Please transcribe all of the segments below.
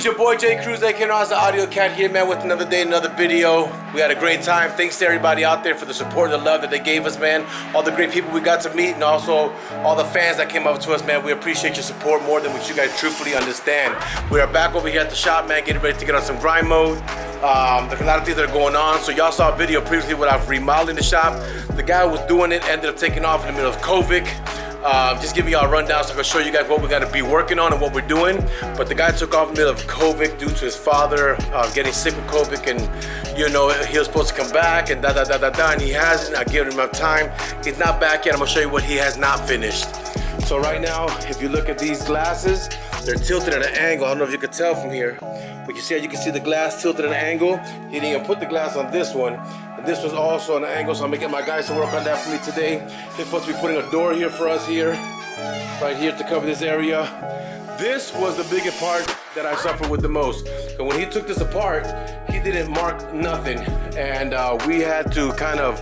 Cruz, your boy Jay Cruz, aka the Audio Cat here, man, with another day, another video. We had a great time. Thanks to everybody out there for the support and the love that they gave us, man. All the great people we got to meet, and also all the fans that came up to us, man. We appreciate your support more than what you guys truthfully understand. We are back over here at the shop, man, getting ready to get on some grind mode. There's a lot of things that are going on. So y'all saw a video previously when I was remodeling the shop. The guy who was doing it ended up taking off in the middle of COVID. Just giving y'all a rundown so I can show you guys what we're gonna be working on and what we're doing. But the guy took off in the middle of COVID due to his father getting sick with COVID, and you know, he was supposed to come back and and he hasn't. I gave him enough time. He's not back yet. I'm gonna show you what he has not finished. So right now, if you look at these glasses, they're tilted at an angle. I don't know if you can tell from here, but you see how you can see the glass tilted at an angle. He didn't even put the glass on this one. And this was also an angle, so I'm gonna get my guys to work on that for me today. He's supposed to be putting a door here for us here, right here to cover this area. This was the biggest part that I suffered with the most. So when he took this apart, he didn't mark nothing. And we had to kind of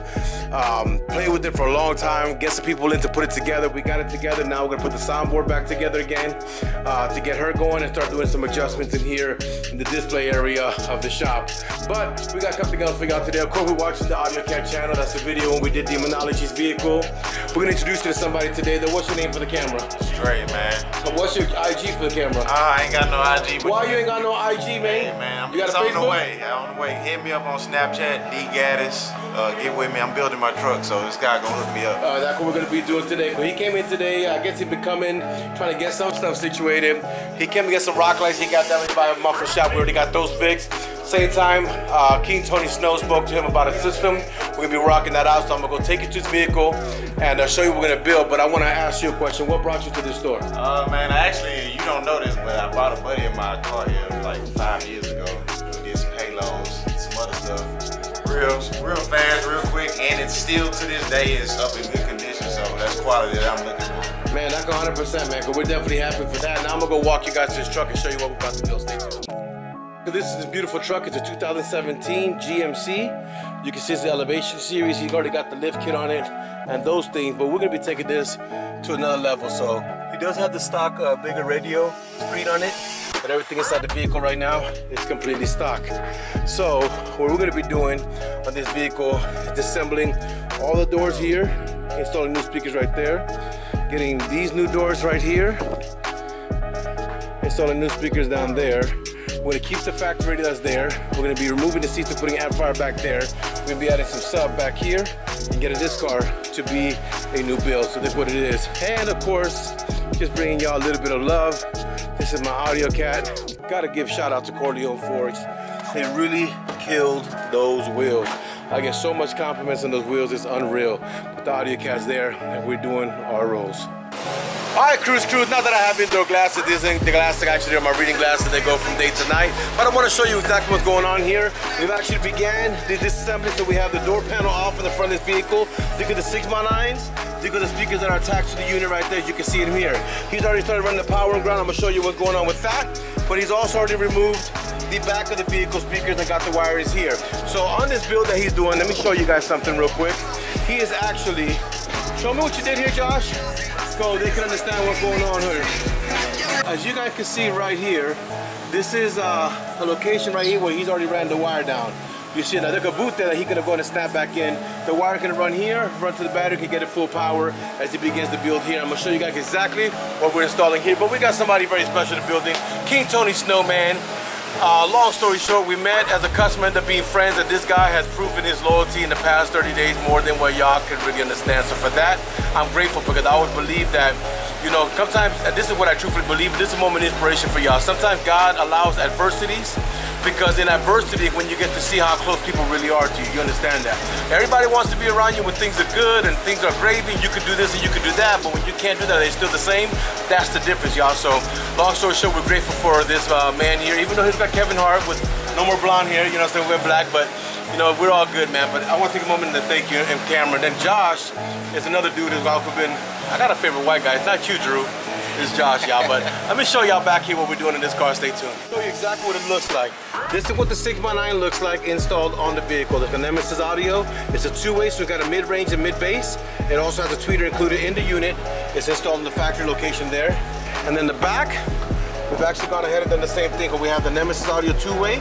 play with it for a long time, get some people in to put it together. We got it together. Now we're gonna put the soundboard back together again to get her going and start doing some adjustments in here in the display area of the shop. But we got something else for y'all today. Of course, we're watching the Audio Cat channel. That's the video when we did Demonology's vehicle. We're gonna introduce you to somebody today. What's your name for the camera? Straight, man. What's your IG for the camera? I ain't got no IG. Why you ain't got no IG, man? Hey, man, I'm you got just a on Facebook? the way. On the way. Hit me up on Snapchat, D Gaddis. Get with me. I'm building my truck, so this guy gonna hook me up. That's what we're gonna be doing today. But he came in today. I guess he'd been coming, trying to get some stuff situated. He came to get some rock lights. He got that by a muffler shop. We already got those fixed. Same time, King Tony Snow spoke to him about a system. We're gonna be rocking that out. So I'm gonna go take you to his vehicle and show you what we're gonna build. But I wanna ask you a question. What brought you to this store? Man, actually, you don't know this, but I bought a buddy of my car here like 5 years ago. We did some halos, some other stuff. Real fast, real quick, and it's still to this day is up in good condition. So that's quality that I'm looking for. Man, that's 100%, man. Cause we're definitely happy for that. Now I'm gonna go walk you guys to this truck and show you what we're about to build. Stay tuned. This is this beautiful truck. It's a 2017 GMC. You can see it's the Elevation series. He's already got the lift kit on it and those things, but we're gonna be taking this to another level. So he does have the stock bigger radio screen on it, but everything inside the vehicle right now is completely stock. So what we're gonna be doing on this vehicle is assembling all the doors here, installing new speakers right there, getting these new doors right here, installing new speakers down there. We're gonna keep the factory radio that's there. We're gonna be removing the seats and putting amplifier back there. We're gonna be adding some sub back here and getting this car to be a new build. So that's what it is. And of course, just bringing y'all a little bit of love. This is my Audio Cat. Gotta give shout out to Corleone Forge. They really killed those wheels. I get so much compliments on those wheels, it's unreal. But the Audio Cat's there and we're doing our rolls. All right, Cruz, now that I have indoor glasses, these are the glasses actually are my reading glasses. They go from day to night. But I want to show you exactly what's going on here. We've actually began the disassembly, so we have the door panel off in the front of this vehicle. Look at the Sigma 9s. Look at the speakers that are attached to the unit right there. You can see them here. He's already started running the power and ground. I'm going to show you what's going on with that. But he's also already removed the back of the vehicle speakers and got the wires here. So on this build that he's doing, let me show you guys something real quick. He is actually, show me what you did here, Josh. So they can understand what's going on here. As you guys can see right here, this is a location right here where he's already ran the wire down. You see that there's a boot there that he's gonna go and snap back in. The wire can run here, run to the battery, can get it full power as he begins to build here. I'm gonna show you guys exactly what we're installing here, but we got somebody very special to building, King Tony Snowman. Long story short, we met as a customer, ended up being friends, and this guy has proven his loyalty in the past 30 days more than what y'all can really understand. So for that, I'm grateful because I always believe that, you know, sometimes, and this is what I truthfully believe, this is a moment of inspiration for y'all. Sometimes God allows adversities because in adversity, when you get to see how close people really are to you, you understand that. Everybody wants to be around you when things are good and things are gravy, you can do this and you can do that, but when you can't do that, they're still the same. That's the difference, y'all. So long story short, we're grateful for this man here, even though he's got Kevin Hart with no more blonde hair, you know, so we're black, but you know, we're all good, man. But I want to take a moment to thank you and Cameron. Then Josh is another dude who's also been, I got a favorite white guy. It's not you, Drew. It's Josh, y'all. But let me show y'all back here what we're doing in this car. Stay tuned. Show you exactly what it looks like. This is what the 6x9 looks like installed on the vehicle. The Nemesis audio. It's a two-way, so we've got a mid-range and mid-bass. It also has a tweeter included in the unit. It's installed in the factory location there. And then the back, We've actually gone ahead and done the same thing. We have the Nemesis audio two-way,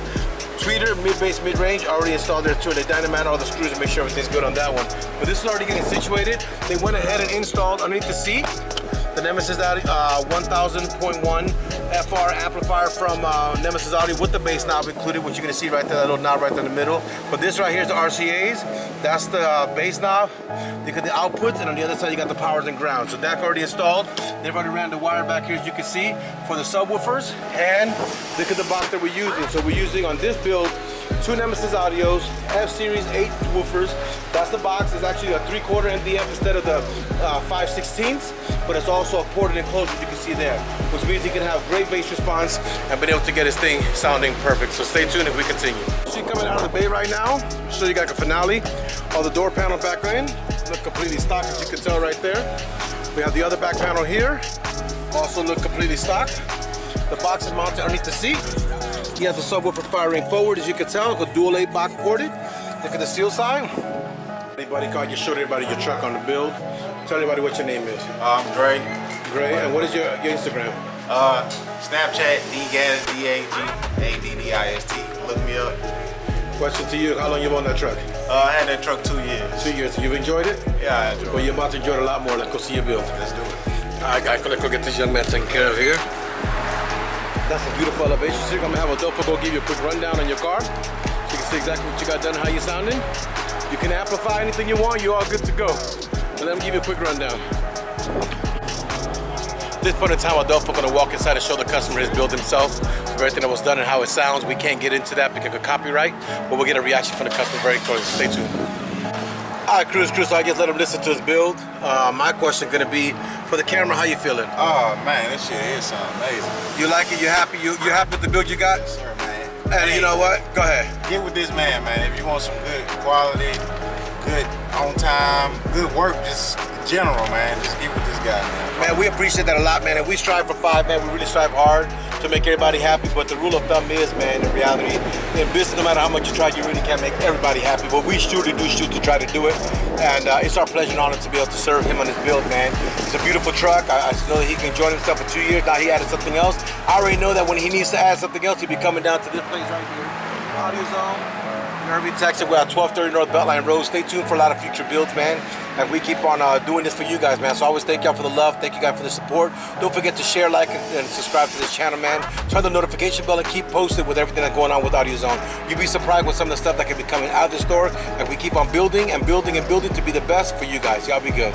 tweeter, mid-bass, mid-range already installed there too. They dynamite all the screws and make sure everything's good on that one. But this is already getting situated. They went ahead and installed underneath the seat the Nemesis 1000.1 FR amplifier from Nemesis Audio with the bass knob included, which you're gonna see right there, that little knob right there in the middle. But this right here is the RCAs. That's the bass knob. You got the outputs, and on the other side you got the powers and ground. So that's already installed. They've already ran the wire back here, as you can see, for the subwoofers. And look at the box that we're using. So we're using on this build 2 Nemesis Audios, F-Series 8 woofers. That's the box. It's actually a 3/4 MDF instead of the 5/16, but it's also a ported enclosure, you can see there, which means he can have great bass response and been able to get his thing sounding perfect. So stay tuned if we continue. See, coming out of the bay right now, so you got the finale. All the door panel back end look completely stock, as you can tell right there. We have the other back panel here, also look completely stock. The box is mounted underneath the seat. You have the subwoofer firing forward, as you can tell, with dual 8 box ported. Look at the seal side. Anybody call you, showed everybody your truck on the build. Tell everybody what your name is. I'm Dre. Dre, and what is your Instagram? Snapchat, DGADDIS, DAGADDIST. Look me up. Question to you, how long you owned that truck? I had that truck 2 years. 2 years, so you've enjoyed it? Yeah, I enjoyed it. Well, you're about to enjoy it a lot more. Let's go see your build. Let's do it. All right, guys, let's go get this young man taken care of here. That's a beautiful elevation. So I'm gonna have Adolfo go give you a quick rundown on your car, so you can see exactly what you got done, how you're sounding. You can amplify anything you want, you're all good to go. But let me give you a quick rundown. At this point in time, Adolfo gonna walk inside and show the customer his build himself, everything that was done and how it sounds. We can't get into that because of copyright, but we'll get a reaction from the customer very close. Stay tuned. All right, Cruz, so I just let him listen to his build. My question gonna be, for the camera, how you feeling? Oh man, this shit is something amazing. You like it? You happy? You happy with the build you got? Yes, sir, man. And you know what? Go ahead. Get with this man, man. If you want some good quality, good on time, good work, just in general, man, just get with this guy, man. Man, we appreciate that a lot, man. And we strive for 5, man. We really strive hard to make everybody happy. But the rule of thumb is, man, in reality, in business, no matter how much you try, you really can't make everybody happy. But we surely do shoot to try to do it. And it's our pleasure and honor to be able to serve him on his build, man. It's a beautiful truck. I know that he can enjoy himself for 2 years. Now he added something else. I already know that when he needs to add something else, he'll be coming down to this place right here. AUDIOZONE. Irving Tx, we're at 1230 North Beltline Road. Stay tuned for a lot of future builds, man. And we keep on doing this for you guys, man. So I always thank y'all for the love. Thank you guys for the support. Don't forget to share, like, and subscribe to this channel, man. Turn the notification bell and keep posted with everything that's going on with AUDIOZONE. You'll be surprised with some of the stuff that can be coming out of the store. And we keep on building and building and building to be the best for you guys. Y'all be good.